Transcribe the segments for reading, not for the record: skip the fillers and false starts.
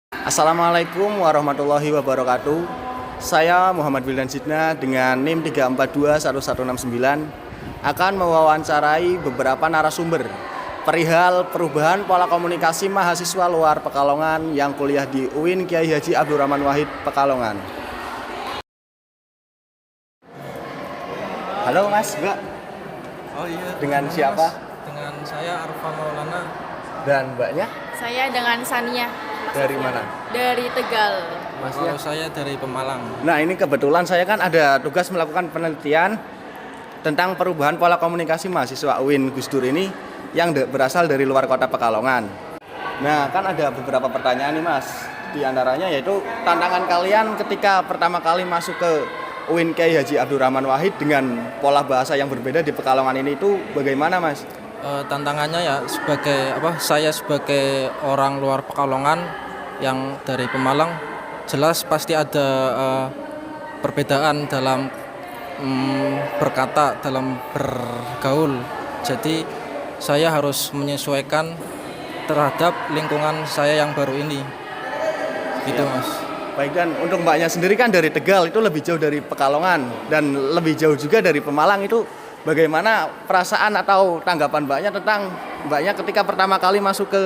Assalamualaikum warahmatullahi wabarakatuh. Saya Muhammad Wildan Sidna dengan NIM 3421169 akan mewawancarai beberapa narasumber perihal perubahan pola komunikasi mahasiswa luar Pekalongan yang kuliah di UIN Kyai Haji Abdurrahman Wahid Pekalongan. Halo Mas, Mbak. Oh iya. Dengan siapa? Dengan saya Arfa Maulana. Dan Mbaknya? Saya dengan Sania. Dari mana? Dari Tegal. Masnya? Kalau saya dari Pemalang. Nah, ini kebetulan saya kan ada tugas melakukan penelitian tentang perubahan pola komunikasi mahasiswa UIN Gus Dur ini yang berasal dari luar kota Pekalongan. Nah, kan ada beberapa pertanyaan nih Mas. Di antaranya yaitu tantangan kalian ketika pertama kali masuk ke UIN Kyai Haji Abdurrahman Wahid dengan pola bahasa yang berbeda di Pekalongan ini itu bagaimana Mas? Tantangannya ya saya sebagai orang luar Pekalongan yang dari Pemalang, jelas pasti ada perbedaan dalam berkata, dalam bergaul. Jadi saya harus menyesuaikan terhadap lingkungan saya yang baru ini. Gitu Ya. Mas. Baik, dan untuk Mbaknya sendiri kan dari Tegal itu lebih jauh dari Pekalongan dan lebih jauh juga dari Pemalang, itu bagaimana perasaan atau tanggapan Mbaknya tentang Mbaknya ketika pertama kali masuk ke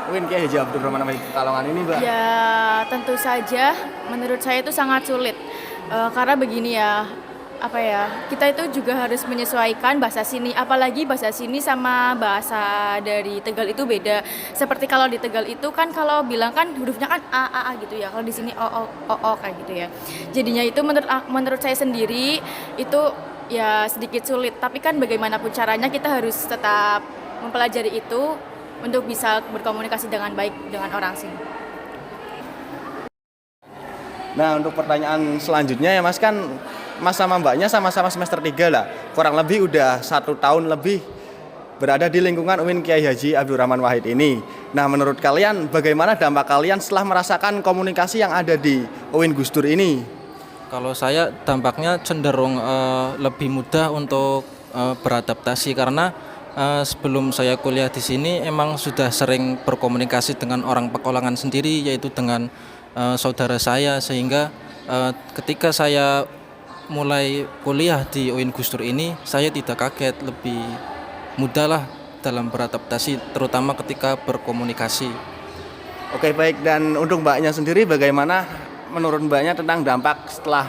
UIN Kyai Haji Abdurrahman Wahid Pekalongan ini, Mbak? Ya, tentu saja menurut saya itu sangat sulit. Karena begini ya, kita itu juga harus menyesuaikan bahasa sini, apalagi bahasa sini sama bahasa dari Tegal itu beda. Seperti kalau di Tegal itu kan kalau bilang kan hurufnya kan a gitu ya. Kalau di sini o kayak gitu ya. Jadinya itu menurut saya sendiri itu ya sedikit sulit, tapi kan bagaimanapun caranya kita harus tetap mempelajari itu untuk bisa berkomunikasi dengan baik dengan orang sini. Nah, untuk pertanyaan selanjutnya ya Mas, kan Mas sama Mbaknya sama-sama semester 3 lah. Kurang lebih udah 1 tahun lebih berada di lingkungan UIN Kyai Haji Abdurrahman Wahid ini. Nah, menurut kalian bagaimana dampak kalian setelah merasakan komunikasi yang ada di UIN Gus Dur ini? Kalau saya dampaknya cenderung lebih mudah untuk beradaptasi karena sebelum saya kuliah di sini emang sudah sering berkomunikasi dengan orang Pekalongan sendiri, yaitu dengan saudara saya, sehingga ketika saya mulai kuliah di UIN Gus Dur ini saya tidak kaget, lebih mudah lah dalam beradaptasi terutama ketika berkomunikasi. Oke, baik, dan untuk Mbaknya sendiri bagaimana menurut Mbaknya tentang dampak setelah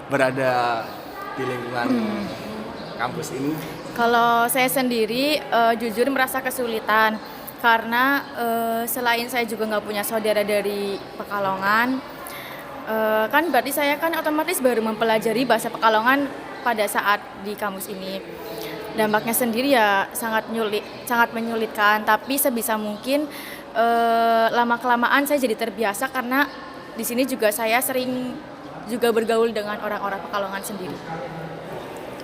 berada di lingkungan kampus ini? Kalau saya sendiri jujur merasa kesulitan karena selain saya juga nggak punya saudara dari Pekalongan, kan berarti saya kan otomatis baru mempelajari bahasa Pekalongan pada saat di kampus ini. Dampaknya sendiri ya sangat menyulitkan, tapi sebisa mungkin lama-kelamaan saya jadi terbiasa karena di sini juga saya sering juga bergaul dengan orang-orang Pekalongan sendiri.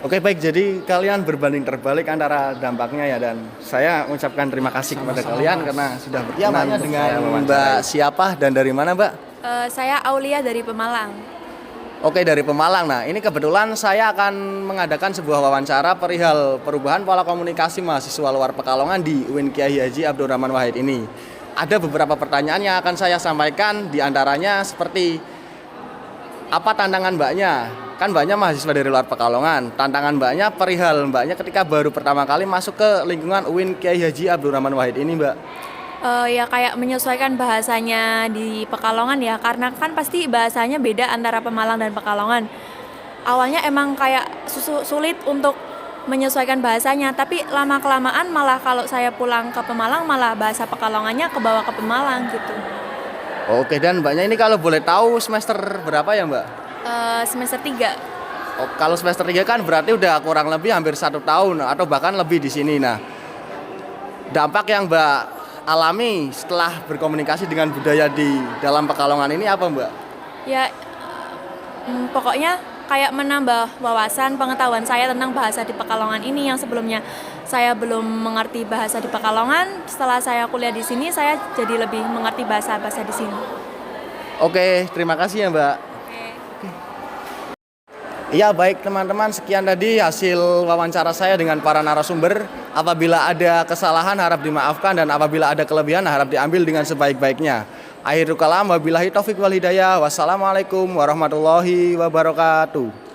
Oke, baik, jadi kalian berbanding terbalik antara dampaknya ya, dan saya mengucapkan terima kasih kepada kalian karena sudah berkenan dengan Mbak siapa dan dari mana, Mbak? Saya Aulia dari Pemalang. Oke, dari Pemalang. Nah, ini kebetulan saya akan mengadakan sebuah wawancara perihal perubahan pola komunikasi mahasiswa luar Pekalongan di UIN Kyai Haji Abdurrahman Wahid ini. Ada beberapa pertanyaan yang akan saya sampaikan, di antaranya seperti apa tantangan Mbaknya? Kan Mbaknya mahasiswa dari luar Pekalongan. Tantangan Mbaknya perihal Mbaknya ketika baru pertama kali masuk ke lingkungan UIN Kyai Haji Abdurrahman Wahid ini, Mbak. Ya kayak menyesuaikan bahasanya di Pekalongan ya, karena kan pasti bahasanya beda antara Pemalang dan Pekalongan. Awalnya emang kayak sulit untuk menyesuaikan bahasanya, tapi lama-kelamaan malah kalau saya pulang ke Pemalang malah bahasa Pekalongannya kebawa ke Pemalang gitu. Oke, dan Mbaknya ini kalau boleh tahu semester berapa ya, Mbak? Semester 3. Oh, kalau semester 3 kan berarti udah kurang lebih hampir 1 tahun atau bahkan lebih di sini. Nah, dampak yang Mbak alami setelah berkomunikasi dengan budaya di dalam Pekalongan ini apa, Mbak? Ya pokoknya kayak menambah wawasan pengetahuan saya tentang bahasa di Pekalongan ini, yang sebelumnya saya belum mengerti bahasa di Pekalongan. Setelah saya kuliah di sini saya jadi lebih mengerti bahasa-bahasa di sini. Oke, terima kasih ya, Mbak. Iya, baik teman-teman, sekian tadi hasil wawancara saya dengan para narasumber. Apabila ada kesalahan harap dimaafkan dan apabila ada kelebihan harap diambil dengan sebaik-baiknya. Akhirul kalam wabillahi taufik wal hidayah. Wassalamualaikum warahmatullahi wabarakatuh.